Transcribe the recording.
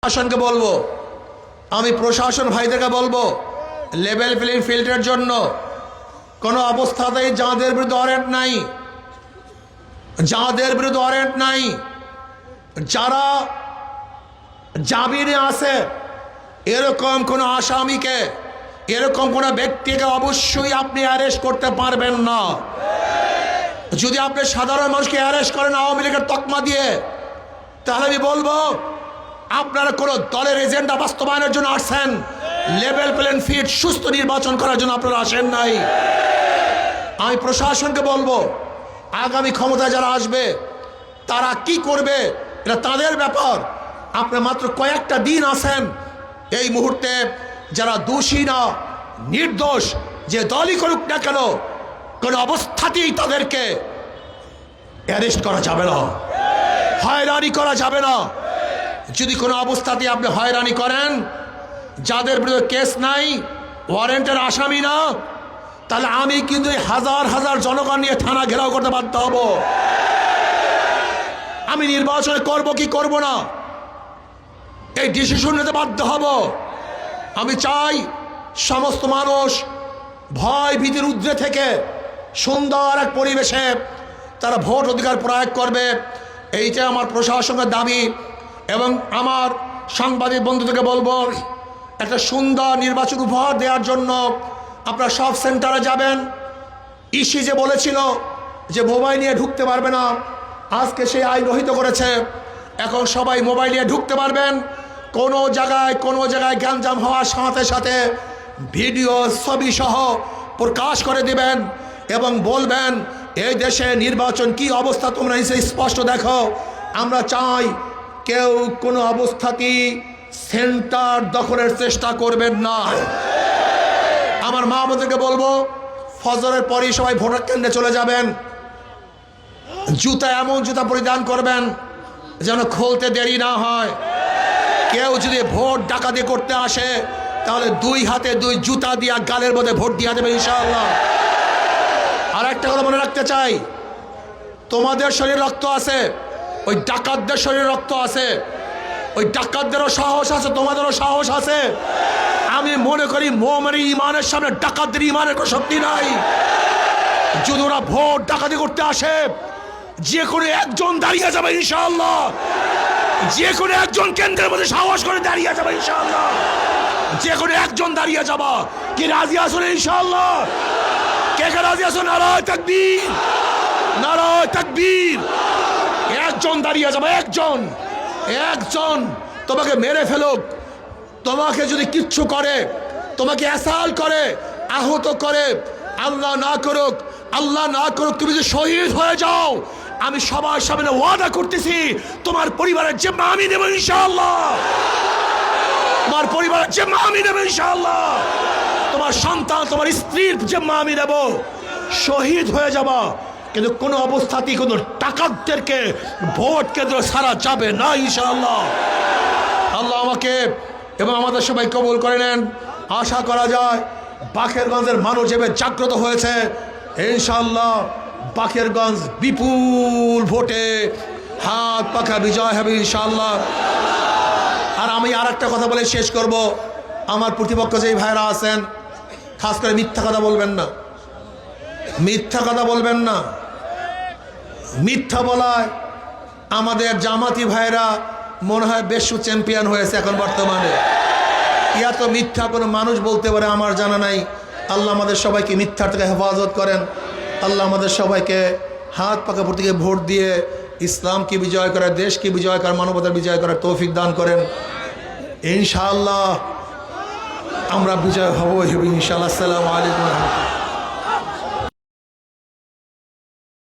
প্রশাসনকে বলবো, আমি প্রশাসন ভাইদেরকে বলবো, লেভেল প্লেইং ফিল্ডের জন্য কোনো অবস্থাতেই যাদের বিরুদ্ধে ওয়ারেন্ট নাই, যারা জামিনে আছে, এরকম কোনো আসামিকে, এরকম কোনো ব্যক্তিকে অবশ্যই আপনি অ্যারেস্ট করতে পারবেন না। যদি আপনি সাধারণ মানুষকে অ্যারেস্ট করেন আওয়ামী লীগের তকমা দিয়ে, তাহলে আমি বলবো আপনারা কোনো দলের এজেন্ডা বাস্তবায়নের জন্য আসছেন, লেভেল প্লেইং ফিল্ড সুস্থ নির্বাচন করার জন্য আপনারা আসেন নাই। আমি প্রশাসনকে বলবো, আগামী ক্ষমতায় যারা আসবে তারা কি করবে এটা তাদের ব্যাপার। আপনি মাত্র কয়েকটা দিন আছেন, এই মুহূর্তে যারা দোষী না, নির্দোষ, যে দলই করুক না কেন, কোনো অবস্থাতেই তাদেরকে অ্যারেস্ট করা যাবে না, হয়রানি করা যাবে না। যদি কোনো অবস্থাতেই আপনি হয়রানি করেন, যাদের বিরুদ্ধে কেস নাই, ওয়ারেন্টের আসামি না, তাহলে আমি কিন্তু হাজার হাজার জনগণ নিয়ে থানা ঘেরাও করতে বাধ্য হব। আমি নির্বাচনে করব কি করব না, এই ডিসিশন নিতে বাধ্য হব। আমি চাই সমস্ত মানুষ ভয় ভীতির ঊর্ধ্বে থেকে সুন্দর এক পরিবেশে তারা ভোট অধিকার প্রয়োগ করবে, এইটা আমার প্রশাসনের দাবি। এবং আমার সাংবাদিক বন্ধুদেরকে বলবো, একটা সুন্দর নির্বাচন উপহার দেওয়ার জন্য আপনারা সব সেন্টারে যাবেন। ইসি যে বলেছিল যে মোবাইল নিয়ে ঢুকতে পারবে না, আজকে সেই আইন রহিত করেছে। এখন সবাই মোবাইল নিয়ে ঢুকতে পারবেন। কোনো জায়গায় গ্যাঞ্জাম হওয়ার সাথে সাথে ভিডিও ছবি সহ প্রকাশ করে দিবেন এবং বলবেন এই দেশে নির্বাচন কি অবস্থা তোমরা নিচে স্পষ্ট দেখো। আমরা চাই কেউ কোনো অবস্থাতেই সেন্টার দখলের চেষ্টা করবেন না। আমার মা বোনদেরকে বলবো, ফজরের পরই সবাই ভোটার কেন্দ্রে চলে যাবেন। জুতা এমন জুতা পরিধান করবেন যেন খুলতে দেরি না হয়। কেউ যদি ভোট ডাকাতি করতে আসে তাহলে দুই হাতে দুই জুতা দিয়া গালের মধ্যে ভোট দিয়া দেবে ইনশাআল্লাহ। আর একটা কথা মনে রাখতে চাই, তোমাদের শরীরে রক্ত আছে, ওই ডাকাতদের শরীরে রক্ত আছে, ওই ডাকাতদেরও সাহস আছে, তোমাদেরও সাহস আছে। আমি মনে করি মোমের ইমানের সামনে ডাকাতদের ইমানের কোনো শক্তি নাই। যদি ওরা ভোট ডাকাতি করতে আসে, যে কোনো একজন দাঁড়িয়ে যাবে ইনশাআল্লাহ, যে কোনো একজন কেন্দ্রের মধ্যে সাহস করে দাঁড়িয়ে যাবে ইনশাআল্লাহ, যে কোনো একজন দাঁড়িয়ে যাবা। কি রাজি আসুন ইনশাআল্লাহ? কে কে রাজি আসুন? নারায়ে তাকবীর, নারায়ে তাকবীর। একজন দাঁড়িয়ে যাবে, একজন তোমাকে মেরে ফেলুক, তোমাকে যদি কিচ্ছু করে, তোমাকে অ্যাসাল্ট করে, আহত করে, আল্লাহ না করুক তুমি যদি শহীদ হয়ে যাও, আমি সবার সামনে ওয়াদা করতেছি তোমার পরিবারের জিম্মা আমি নেব ইনশাআল্লাহ। তোমার পরিবারের জিম্মা আমি নেব ইনশাআল্লাহ। তোমার সন্তান, তোমার স্ত্রীর জিম্মা আমি নেব। শহীদ হয়ে যাবা, কিন্তু কোনো অবস্থাতেই কোনো টাকারদেরকে ভোট কেন্দ্র ছাড়া যাবে না ইনশাআল্লাহ। আল্লাহ আমাকে এবং আমাদের সবাই কবুল করে নেন। আশা করা যায় বাকেরগঞ্জের মানুষ এবার জাগ্রত হয়েছে, ইনশাআল্লাহ বাকেরগঞ্জ বিপুল ভোটে হাত পাখা বিজয় হবে ইনশাআল্লাহ। আর আমি আর একটা কথা বলে শেষ করব, আমার প্রতিপক্ষ যেই ভাইরা আছেন, খাস করে মিথ্যা কথা বলবেন না, মিথ্যা কথা বলবেন না। মিথ্যা বলায় আমাদের জামাতি ভাইরা মনে হয় বিশ্ব চ্যাম্পিয়ন হয়েছে এখন বর্তমানে। ইয়া তো মিথ্যা কোনো মানুষ বলতে পারে আমার জানা নাই। আল্লাহ আমাদের সবাইকে মিথ্যার থেকে হেফাজত করেন। আল্লাহ আমাদের সবাইকে হাত পাকা প্রতীকে ভোট দিয়ে ইসলামকে বিজয় করার, দেশকে বিজয় করার, মানবতার বিজয় করার তৌফিক দান করেন ইনশাআল্লাহ। আমরা বিজয় হব ইনশাআল্লাহ। আসসালামু আলাইকুম।